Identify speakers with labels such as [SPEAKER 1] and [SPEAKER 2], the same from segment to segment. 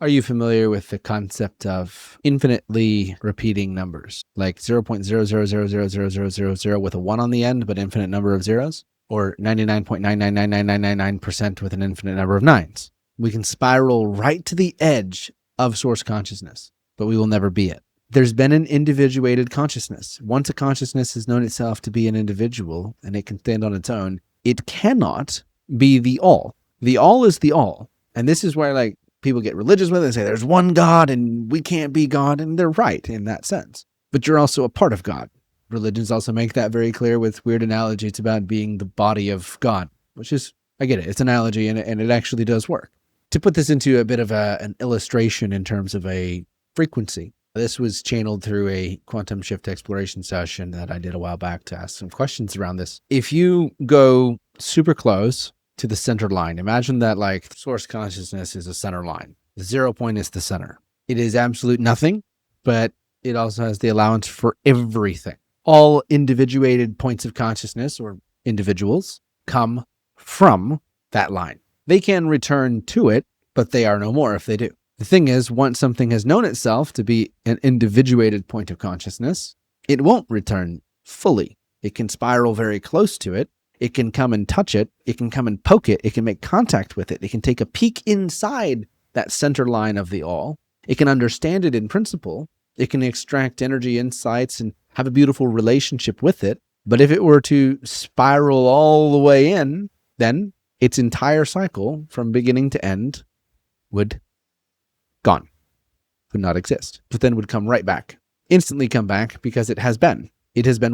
[SPEAKER 1] Are you familiar with the concept of infinitely repeating numbers, like 0.0000000 with a 1 on the end, but infinite number of zeros, or 99.9999999% with an infinite number of nines? We can spiral right to the edge of source consciousness, but we will never be it. There's been an individuated consciousness. Once a consciousness has known itself to be an individual and it can stand on its own, it cannot be the all. The all is the all. And this is where people get religious with it and say there's one God and we can't be God. And they're right in that sense. But you're also a part of God. Religions also make that very clear with weird analogies about being the body of God, which is, I get it. It's an analogy and it actually does work. To put this into a bit of an illustration in terms of a frequency, this was channeled through a quantum shift exploration session that I did a while back to ask some questions around this. If you go super close to the center line, imagine that source consciousness is a center line. The 0 point is the center. It is absolute nothing, but it also has the allowance for everything. All individuated points of consciousness or individuals come from that line. They can return to it, but they are no more if they do. The thing is, once something has known itself to be an individuated point of consciousness, it won't return fully. It can spiral very close to it. It can come and touch it. It can come and poke it. It can make contact with it. It can take a peek inside that center line of the all. It can understand it in principle. It can extract energy insights and have a beautiful relationship with it. But if it were to spiral all the way in, then its entire cycle from beginning to end would not exist, but then would come right back, instantly come back because it has been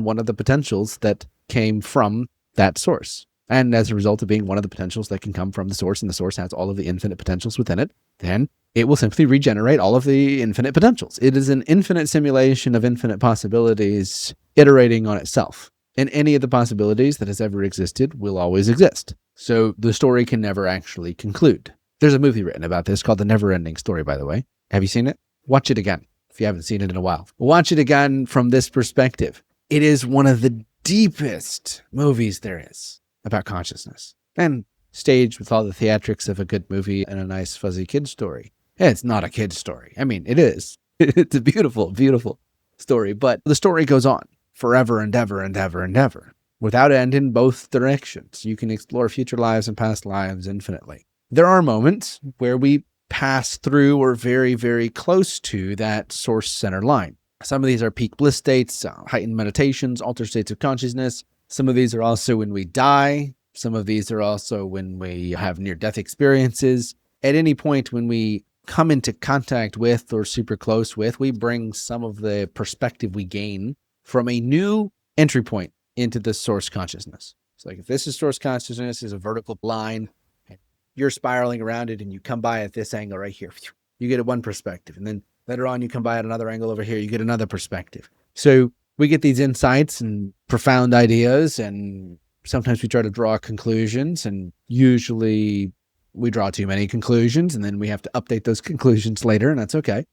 [SPEAKER 1] one of the potentials that came from that source. And as a result of being one of the potentials that can come from the source, and the source has all of the infinite potentials within it, then it will simply regenerate all of the infinite potentials. It is an infinite simulation of infinite possibilities iterating on itself. And any of the possibilities that has ever existed will always exist. So the story can never actually conclude. There's a movie written about this called The Neverending Story, by the way. Have you seen it? Watch it again if you haven't seen it in a while. Watch it again from this perspective. It is one of the deepest movies there is about consciousness, and staged with all the theatrics of a good movie and a nice fuzzy kid story. It's not a kid story. I mean, it is. It's a beautiful, beautiful story, but the story goes on forever and ever and ever and ever, without end in both directions. You can explore future lives and past lives infinitely. There are moments where we pass through or very, very close to that source center line. Some of these are peak bliss states, heightened meditations, altered states of consciousness. Some of these are also when we die. Some of these are also when we have near-death experiences. At any point when we come into contact with or super close with, we bring some of the perspective we gain from a new entry point into the source consciousness. So if this is source consciousness, is a vertical line, and you're spiraling around it and you come by at this angle right here, you get one perspective. And then later on, you come by at another angle over here, you get another perspective. So we get these insights and profound ideas, and sometimes we try to draw conclusions, and usually we draw too many conclusions, and then we have to update those conclusions later, and that's okay.